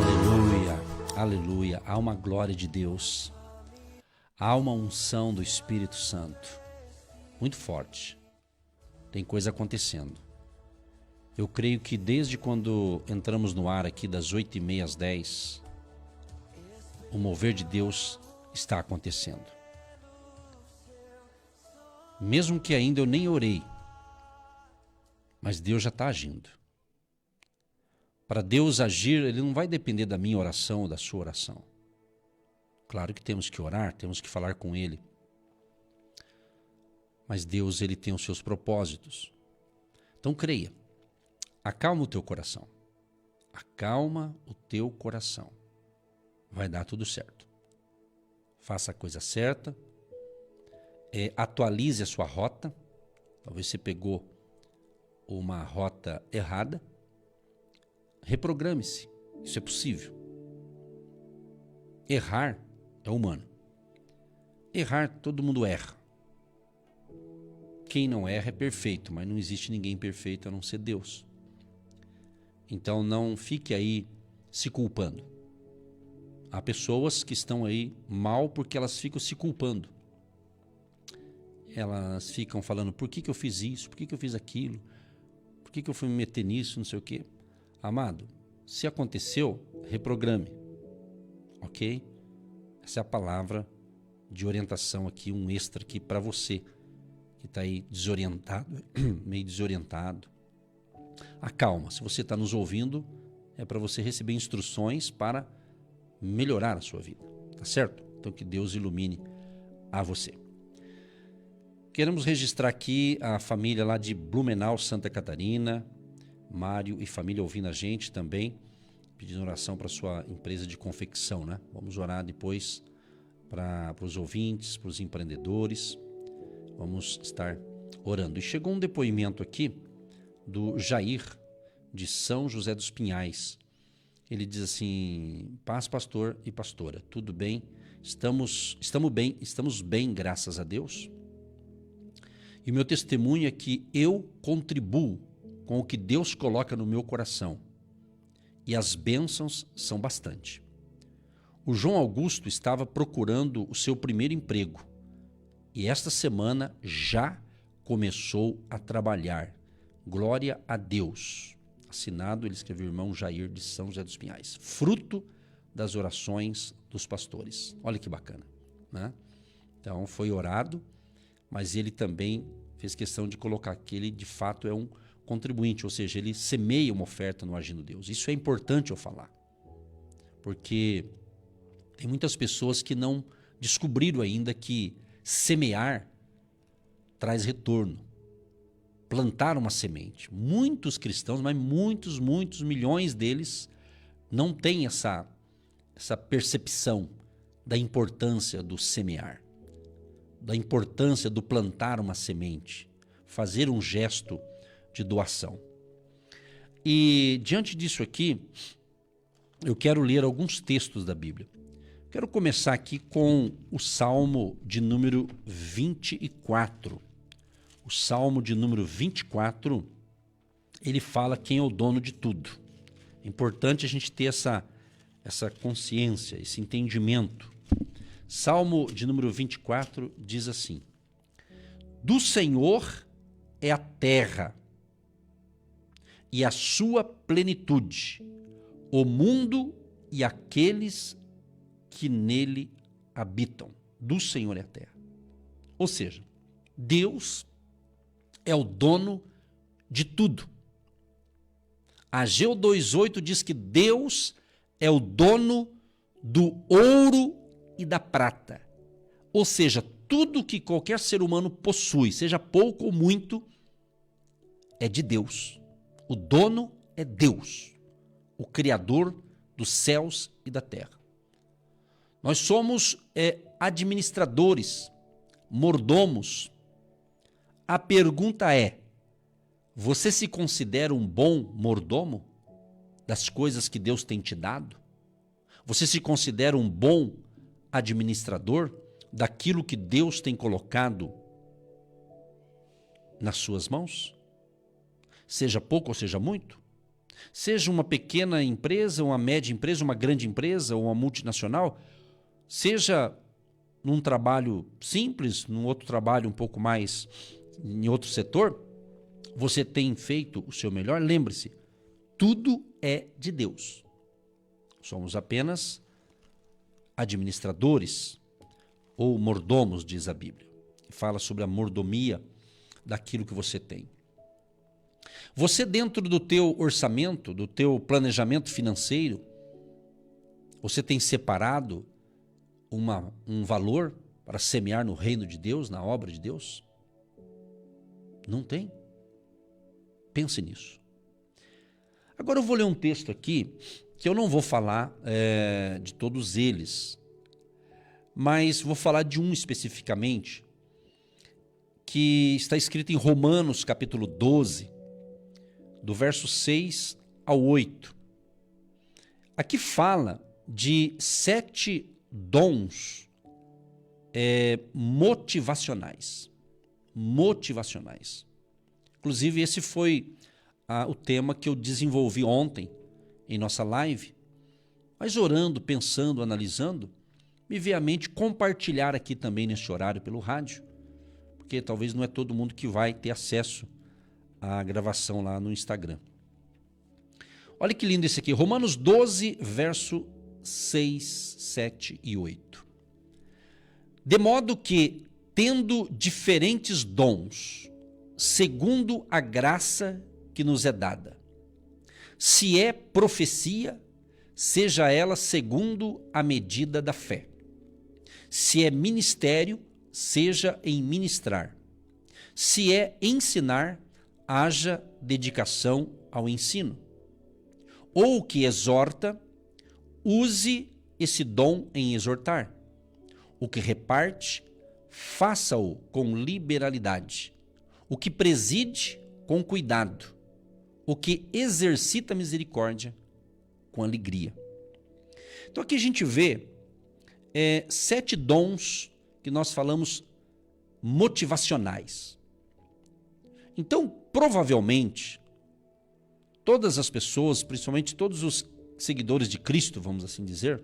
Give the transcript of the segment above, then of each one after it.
Aleluia, aleluia. Há uma glória de Deus. Há uma unção do Espírito Santo. Muito forte. Tem coisa acontecendo. Eu creio que desde quando entramos no ar aqui das 8h30 às 10, o mover de Deus está acontecendo. Mesmo que ainda eu nem orei, mas Deus já está agindo. Para Deus agir, Ele não vai depender da minha oração ou da sua oração. Claro que temos que orar, temos que falar com Ele. Mas Deus, Ele tem os seus propósitos. Então creia. Acalma o teu coração. Acalma o teu coração. Vai dar tudo certo. Faça a coisa certa. Atualize a sua rota. Talvez você pegou uma rota errada. Reprograme-se. Isso é possível. Errar é humano. Errar, todo mundo erra. Quem não erra é perfeito, mas não existe ninguém perfeito a não ser Deus. Então não fique aí se culpando. Há pessoas que estão aí mal porque elas ficam se culpando. Elas ficam falando, por que eu fiz isso? Por que eu fiz aquilo? Por que eu fui me meter nisso? Não sei o quê. Amado, se aconteceu, reprograme. Ok? Essa é a palavra de orientação aqui, um extra aqui para você que está aí desorientado, meio desorientado. Acalma, se você está nos ouvindo, é para você receber instruções para melhorar a sua vida, tá certo? Então que Deus ilumine a você. Queremos registrar aqui a família lá de Blumenau, Santa Catarina, Mário e família ouvindo a gente também, pedindo oração para sua empresa de confecção, né? Vamos orar depois para os ouvintes, para os empreendedores. Vamos estar orando. E chegou um depoimento aqui do Jair, de São José dos Pinhais. Ele diz assim, paz, pastor e pastora, tudo bem? Estamos bem, graças a Deus. E o meu testemunho é que eu contribuo com o que Deus coloca no meu coração. E as bênçãos são bastante. O João Augusto estava procurando o seu primeiro emprego. E esta semana já começou a trabalhar. Glória a Deus. Assinado, ele escreveu, irmão Jair de São José dos Pinhais. Fruto das orações dos pastores. Olha que bacana, né? Então foi orado, mas ele também fez questão de colocar que ele de fato é um contribuinte, ou seja, ele semeia uma oferta no Agindo Deus. Isso é importante eu falar, porque tem muitas pessoas que não descobriram ainda que semear traz retorno. Plantar uma semente. Muitos cristãos, mas muitos milhões deles não têm essa percepção da importância do semear, da importância do plantar uma semente, fazer um gesto de doação. E diante disso aqui, eu quero ler alguns textos da Bíblia. Quero começar aqui com o Salmo de número 24. O Salmo de número 24, ele fala quem é o dono de tudo. É importante a gente ter essa consciência, esse entendimento. Salmo de número 24 diz assim: do Senhor é a terra e a sua plenitude, o mundo e aqueles que nele habitam. Do Senhor é a terra. Ou seja, Deus é o dono de tudo. Ageu 2:8 diz que Deus é o dono do ouro e da prata. Ou seja, tudo que qualquer ser humano possui, seja pouco ou muito, é de Deus. O dono é Deus, o Criador dos céus e da terra. Nós somos administradores, mordomos. A pergunta é, você se considera um bom mordomo das coisas que Deus tem te dado? Você se considera um bom administrador daquilo que Deus tem colocado nas suas mãos? Seja pouco ou seja muito? Seja uma pequena empresa, uma média empresa, uma grande empresa ou uma multinacional, seja num trabalho simples, num outro trabalho um pouco mais em outro setor, você tem feito o seu melhor. Lembre-se, tudo é de Deus. Somos apenas administradores ou mordomos, diz a Bíblia. Fala sobre a mordomia daquilo que você tem. Você, dentro do teu orçamento, do teu planejamento financeiro, você tem separado um valor para semear no reino de Deus, na obra de Deus? Não tem. Pense nisso. Agora eu vou ler um texto aqui, que eu não vou falar de todos eles, mas vou falar de um especificamente, que está escrito em Romanos capítulo 12, do verso 6 ao 8. Aqui fala de 7 dons motivacionais. Motivacionais. Inclusive, esse foi o tema que eu desenvolvi ontem em nossa live. Mas orando, pensando, analisando, me veio à mente compartilhar aqui também neste horário pelo rádio, porque talvez não é todo mundo que vai ter acesso à gravação lá no Instagram. Olha que lindo esse aqui, Romanos 12, verso 6, 7 e 8. De modo que, tendo diferentes dons, segundo a graça que nos é dada, se é profecia, seja ela segundo a medida da fé. Se é ministério, seja em ministrar. Se é ensinar, haja dedicação ao ensino. Ou o que exorta, use esse dom em exortar. O que reparte, faça-o com liberalidade. O que preside, com cuidado. O que exercita a misericórdia, com alegria. Então aqui a gente vê 7 dons que nós falamos motivacionais. Então, provavelmente, todas as pessoas, principalmente todos os seguidores de Cristo, vamos assim dizer,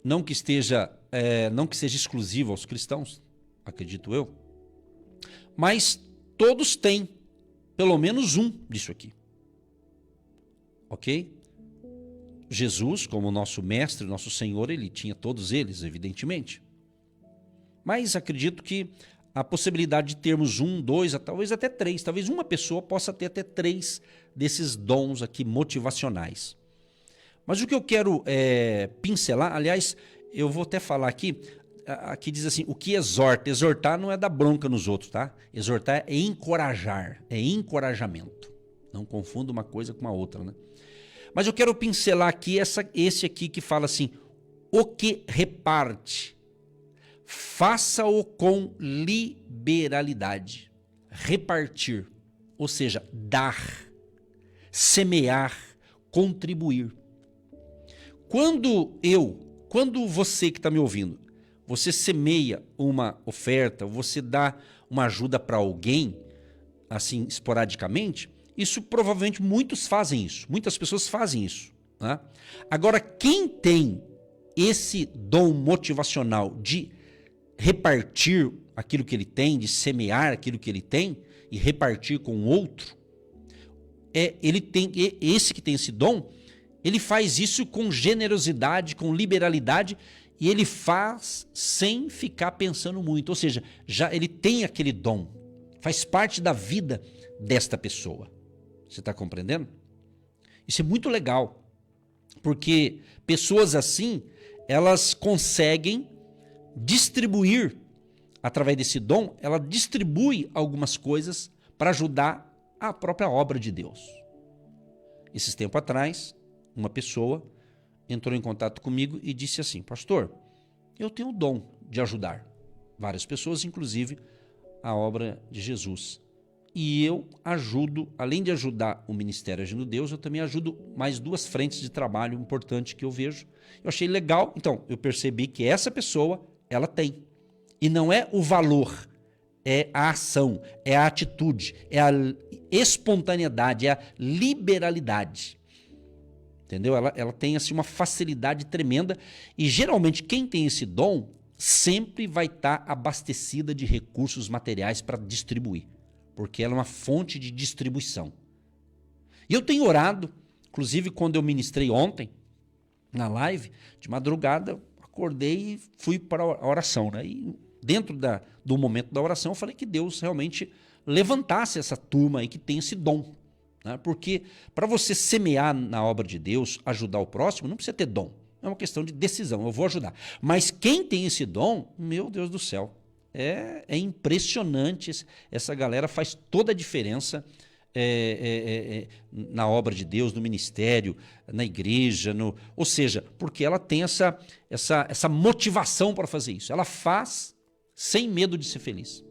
não que seja exclusivo aos cristãos, acredito eu, mas todos têm pelo menos um disso aqui. Ok? Jesus, como nosso mestre, nosso Senhor, ele tinha todos eles, evidentemente. Mas acredito que a possibilidade de termos 1, 2, talvez até 3, talvez uma pessoa possa ter até 3 desses dons aqui motivacionais. Mas o que eu quero pincelar, aliás, eu vou até falar aqui diz assim, o que exorta. Exortar não é dar bronca nos outros, tá? Exortar é encorajar, é encorajamento. Não confunda uma coisa com a outra, né? Mas eu quero pincelar aqui esse aqui que fala assim, o que reparte, faça-o com liberalidade. Repartir, ou seja, dar, semear, contribuir. Quando você que está me ouvindo, você semeia uma oferta, você dá uma ajuda para alguém, assim, esporadicamente, isso provavelmente muitas pessoas fazem isso. Né? Agora, quem tem esse dom motivacional de repartir aquilo que ele tem, de semear aquilo que ele tem e repartir com o outro, esse que tem esse dom, ele faz isso com generosidade, com liberalidade, e ele faz sem ficar pensando muito. Ou seja, já ele tem aquele dom, faz parte da vida desta pessoa. Você está compreendendo? Isso é muito legal, porque pessoas assim, elas conseguem distribuir, através desse dom, ela distribui algumas coisas para ajudar a própria obra de Deus. Esses tempos atrás, uma pessoa entrou em contato comigo e disse assim, pastor, eu tenho o dom de ajudar várias pessoas, inclusive a obra de Jesus. E eu ajudo, além de ajudar o Ministério Agindo Deus, eu também ajudo mais 2 frentes de trabalho importantes que eu vejo. Eu achei legal, então eu percebi que essa pessoa, ela tem. E não é o valor, é a ação, é a atitude, é a espontaneidade, é a liberalidade. Entendeu? Ela tem assim, uma facilidade tremenda e geralmente quem tem esse dom sempre vai estar abastecida de recursos materiais para distribuir, porque ela é uma fonte de distribuição. E eu tenho orado, inclusive quando eu ministrei ontem, na live, de madrugada, eu acordei e fui para a oração. Né? E dentro do momento da oração, eu falei que Deus realmente levantasse essa turma aí que tem esse dom. Né? Porque para você semear na obra de Deus, ajudar o próximo, não precisa ter dom. É uma questão de decisão, eu vou ajudar. Mas quem tem esse dom, meu Deus do céu, é impressionante. Essa galera faz toda a diferença na obra de Deus, no ministério, na igreja, ou seja, porque ela tem essa motivação para fazer isso. Ela faz sem medo de ser feliz.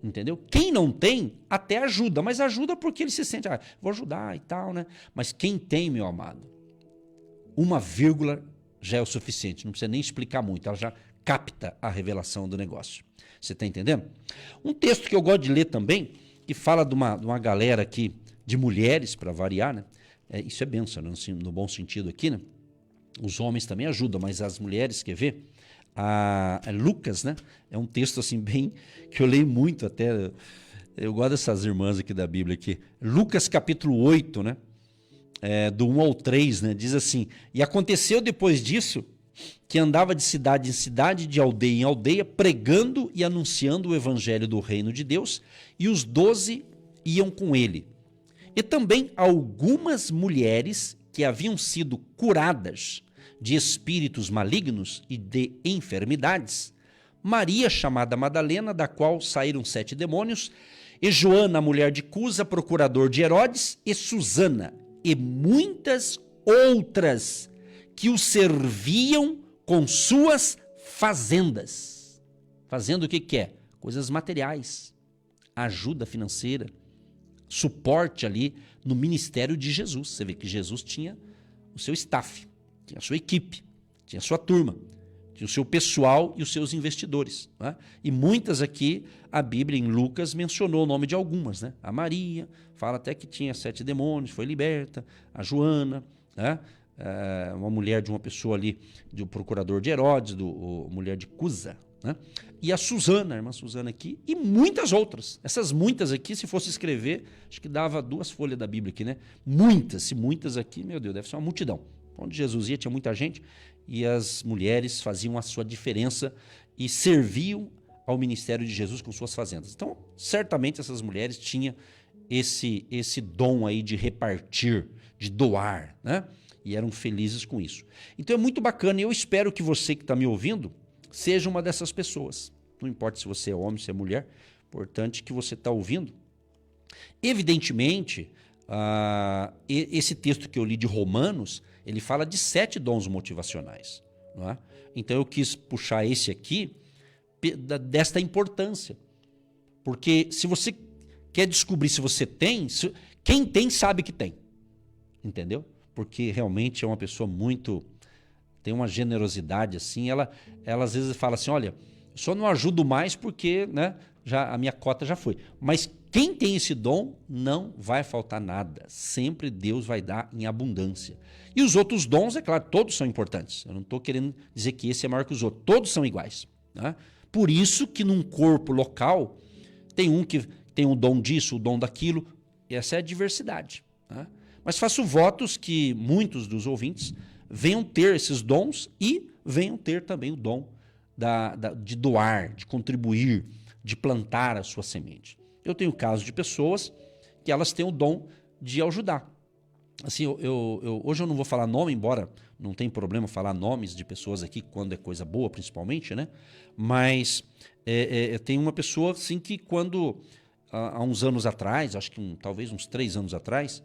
Entendeu? Quem não tem, até ajuda, mas ajuda porque ele se sente, vou ajudar e tal, né? Mas quem tem, meu amado, uma vírgula já é o suficiente, não precisa nem explicar muito, ela já capta a revelação do negócio. Você está entendendo? Um texto que eu gosto de ler também, que fala de uma galera aqui, de mulheres, para variar, né? Isso é bênção, né? No bom sentido aqui, né? Os homens também ajudam, mas as mulheres, quer ver? Lucas, né? É um texto assim bem, que eu leio muito até, eu gosto dessas irmãs aqui da Bíblia aqui. Lucas capítulo 8, né? Do 1 ao 3, né? Diz assim: e aconteceu depois disso que andava de cidade em cidade, de aldeia em aldeia, pregando e anunciando o evangelho do reino de Deus, e os 12 iam com ele. E também algumas mulheres que haviam sido curadas de espíritos malignos e de enfermidades, Maria, chamada Madalena, da qual saíram 7 demônios, e Joana, mulher de Cusa, procurador de Herodes, e Susana, e muitas outras que o serviam com suas fazendas. Fazendo o que é? Coisas materiais, ajuda financeira, suporte ali no ministério de Jesus. Você vê que Jesus tinha o seu staff, tinha a sua equipe, tinha a sua turma, tinha o seu pessoal e os seus investidores. Né? E muitas aqui, a Bíblia em Lucas mencionou o nome de algumas. Né? A Maria, fala até que tinha 7 demônios, foi liberta. A Joana, né? Uma mulher de uma pessoa ali, do procurador de Herodes, mulher de Cusa. Né? E a Susana, a irmã Susana aqui, e muitas outras. Essas muitas aqui, se fosse escrever, acho que dava 2 folhas da Bíblia aqui, né? Muitas aqui, meu Deus, deve ser uma multidão. Onde Jesus ia, tinha muita gente, e as mulheres faziam a sua diferença e serviam ao ministério de Jesus com suas fazendas. Então, certamente essas mulheres tinham esse dom aí de repartir, de doar, né? E eram felizes com isso. Então é muito bacana, e eu espero que você que está me ouvindo seja uma dessas pessoas. Não importa se você é homem, se é mulher, importante que você está ouvindo. Evidentemente, esse texto que eu li de Romanos, ele fala de 7 dons motivacionais. Não é? Então eu quis puxar esse aqui desta importância. Porque se você quer descobrir se você tem, quem tem sabe que tem. Entendeu? Porque realmente é uma pessoa muito... tem uma generosidade assim. Ela às vezes fala assim, olha, eu só não ajudo mais porque, né, a minha cota já foi. Mas quem tem esse dom, não vai faltar nada. Sempre Deus vai dar em abundância. E os outros dons, é claro, todos são importantes. Eu não estou querendo dizer que esse é maior que os outros. Todos são iguais. Né? Por isso que num corpo local, tem um que tem o dom disso, o dom daquilo. E essa é a diversidade. Né? Mas faço votos que muitos dos ouvintes venham ter esses dons e venham ter também o dom de doar, de contribuir, de plantar a sua semente. Eu tenho casos de pessoas que elas têm o dom de ajudar. Assim, hoje eu não vou falar nome, embora não tem problema falar nomes de pessoas aqui, quando é coisa boa, principalmente, né? Mas tem uma pessoa assim que quando, há uns anos atrás, acho que talvez uns 3 anos atrás,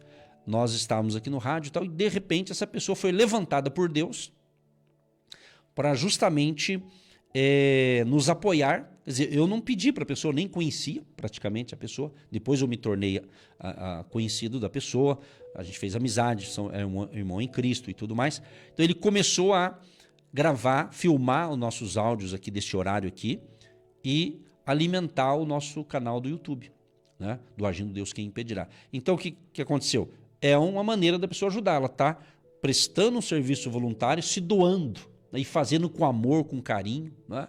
nós estávamos aqui no rádio e tal, e de repente essa pessoa foi levantada por Deus para justamente nos apoiar. Quer dizer, eu não pedi para a pessoa, eu nem conhecia praticamente a pessoa. Depois eu me tornei conhecido da pessoa, a gente fez amizade, é um irmão em Cristo e tudo mais. Então ele começou a gravar, filmar os nossos áudios aqui desse horário aqui e alimentar o nosso canal do YouTube. né? Do agindo Deus, quem impedirá? Então, o que aconteceu? É uma maneira da pessoa ajudar. Ela está prestando um serviço voluntário, se doando, né? E fazendo com amor, com carinho, né?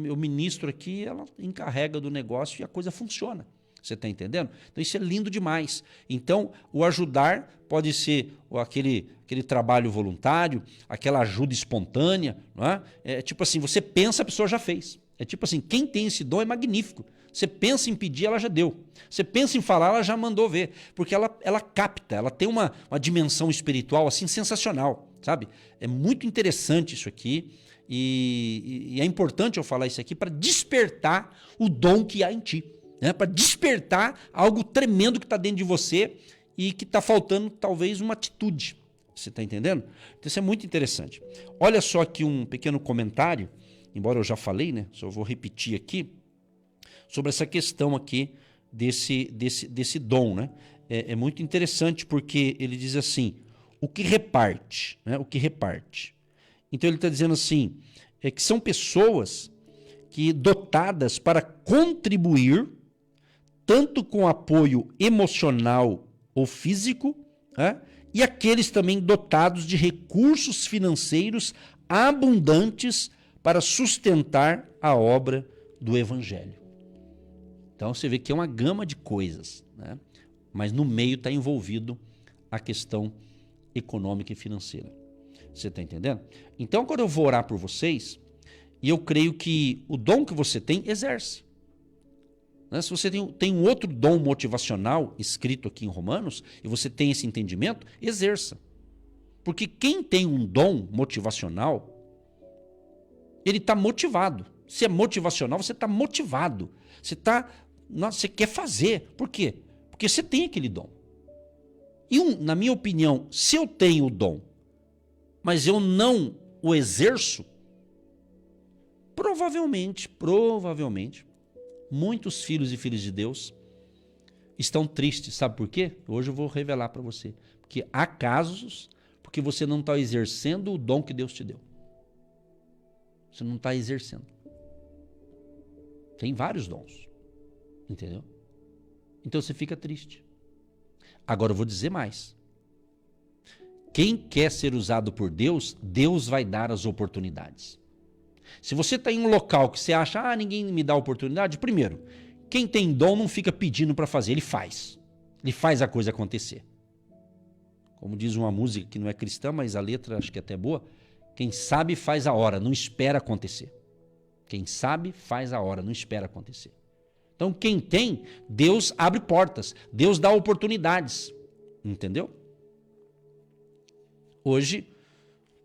Eu ministro aqui, ela encarrega do negócio e a coisa funciona. Você está entendendo? Então isso é lindo demais. Então o ajudar pode ser aquele trabalho voluntário, aquela ajuda espontânea. Não é? É tipo assim, você pensa, a pessoa já fez. É tipo assim, quem tem esse dom é magnífico. Você pensa em pedir, ela já deu. Você pensa em falar, ela já mandou ver. Porque ela capta, ela tem uma dimensão espiritual assim sensacional. Sabe? É muito interessante isso aqui. E é importante eu falar isso aqui para despertar o dom que há em ti, né? Para despertar algo tremendo que está dentro de você e que está faltando talvez uma atitude. Você está entendendo? Então isso é muito interessante. Olha só aqui um pequeno comentário, embora eu já falei, né? Só vou repetir aqui, sobre essa questão aqui desse dom, né? É muito interessante porque ele diz assim, o que reparte, né? O que reparte. Então ele está dizendo assim, que são pessoas que dotadas para contribuir tanto com apoio emocional ou físico, né? E aqueles também dotados de recursos financeiros abundantes para sustentar a obra do Evangelho. Então você vê que é uma gama de coisas, né? Mas no meio está envolvido a questão econômica e financeira. Você está entendendo? Então, quando eu vou orar por vocês, e eu creio que o dom que você tem, exerce. Né? Se você tem um outro dom motivacional escrito aqui em Romanos, e você tem esse entendimento, exerça. Porque quem tem um dom motivacional, ele está motivado. Se é motivacional, você está motivado. Você quer fazer. Por quê? Porque você tem aquele dom. E na minha opinião, se eu tenho o dom, mas eu não o exerço, provavelmente, muitos filhos e filhas de Deus estão tristes. Sabe por quê? Hoje eu vou revelar para você. Porque há casos porque você não está exercendo o dom que Deus te deu. Você não está exercendo. Tem vários dons. Entendeu? Então você fica triste. Agora eu vou dizer mais. Quem quer ser usado por Deus, Deus vai dar as oportunidades. Se você está em um local que você acha, ninguém me dá oportunidade, primeiro, quem tem dom não fica pedindo para fazer, ele faz. Ele faz a coisa acontecer. Como diz uma música que não é cristã, mas a letra acho que é até boa, quem sabe faz a hora, não espera acontecer. Quem sabe faz a hora, não espera acontecer. Então quem tem, Deus abre portas, Deus dá oportunidades, entendeu? Hoje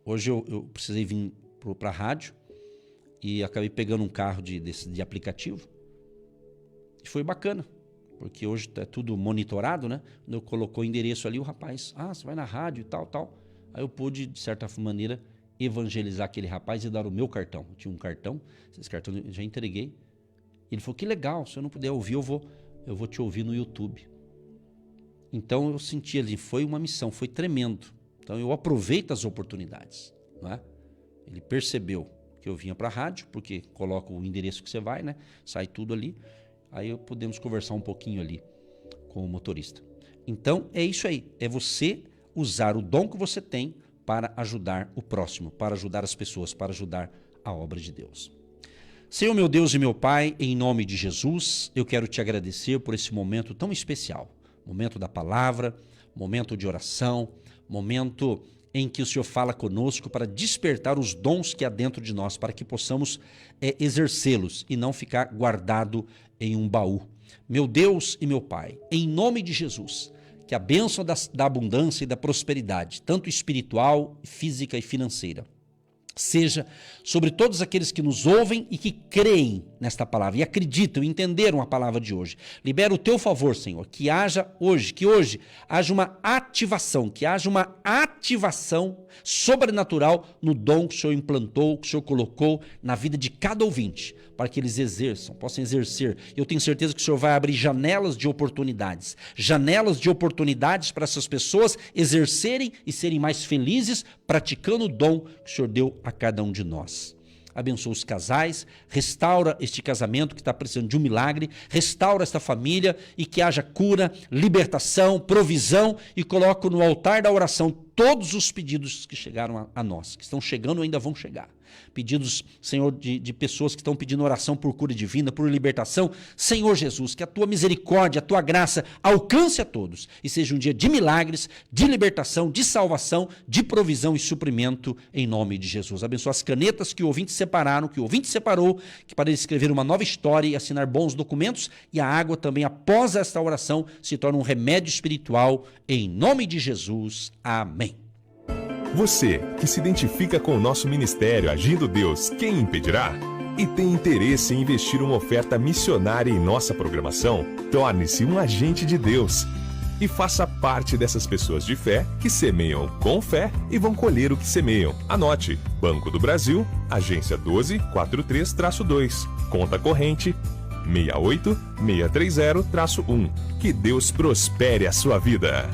eu precisei vir para a rádio e acabei pegando um carro de aplicativo. E foi bacana, porque hoje é tudo monitorado, né? Quando eu colocou o endereço ali, o rapaz, você vai na rádio e tal. Aí eu pude, de certa maneira, evangelizar aquele rapaz e dar o meu cartão. Eu tinha um cartão, esse cartão eu já entreguei. Ele falou, que legal, se eu não puder ouvir, eu vou te ouvir no YouTube. Então eu senti ali, foi uma missão, foi tremendo. Então eu aproveito as oportunidades, não é? Ele percebeu que eu vinha para a rádio, porque coloca o endereço que você vai, né? Sai tudo ali. Aí podemos conversar um pouquinho ali com o motorista. Então é isso aí, é você usar o dom que você tem para ajudar o próximo, para ajudar as pessoas, para ajudar a obra de Deus. Senhor meu Deus e meu Pai, em nome de Jesus, eu quero te agradecer por esse momento tão especial, momento da palavra, momento de oração, momento em que o Senhor fala conosco para despertar os dons que há dentro de nós, para que possamos exercê-los e não ficar guardado em um baú. Meu Deus e meu Pai, em nome de Jesus, que a bênção da abundância e da prosperidade, tanto espiritual, física e financeira, seja sobre todos aqueles que nos ouvem e que creem nesta palavra e acreditam, entenderam a palavra de hoje. Libera o teu favor, Senhor, que hoje haja uma ativação, sobrenatural no dom que o Senhor implantou, que o Senhor colocou na vida de cada ouvinte, para que eles possam exercer. Eu tenho certeza que o Senhor vai abrir janelas de oportunidades para essas pessoas exercerem e serem mais felizes praticando o dom que o Senhor deu a cada um de nós. abençoa os casais, restaura este casamento que está precisando de um milagre, restaura esta família e que haja cura, libertação, provisão, e coloco no altar da oração todos os pedidos que chegaram a nós, que estão chegando ou ainda vão chegar. Pedidos, Senhor, de pessoas que estão pedindo oração por cura divina, por libertação. Senhor Jesus, que a tua misericórdia, a tua graça alcance a todos e seja um dia de milagres, de libertação, de salvação, de provisão e suprimento em nome de Jesus. Abençoa as canetas que o ouvinte separaram, que o ouvinte separou, que para ele escrever uma nova história e assinar bons documentos, e a água também após esta oração se torna um remédio espiritual em nome de Jesus. Amém. Você que se identifica com o nosso ministério Agindo Deus, quem impedirá? E tem interesse em investir uma oferta missionária em nossa programação? Torne-se um agente de Deus e faça parte dessas pessoas de fé que semeiam com fé e vão colher o que semeiam. Anote: Banco do Brasil, agência 1243-2, conta corrente 68630-1. Que Deus prospere a sua vida.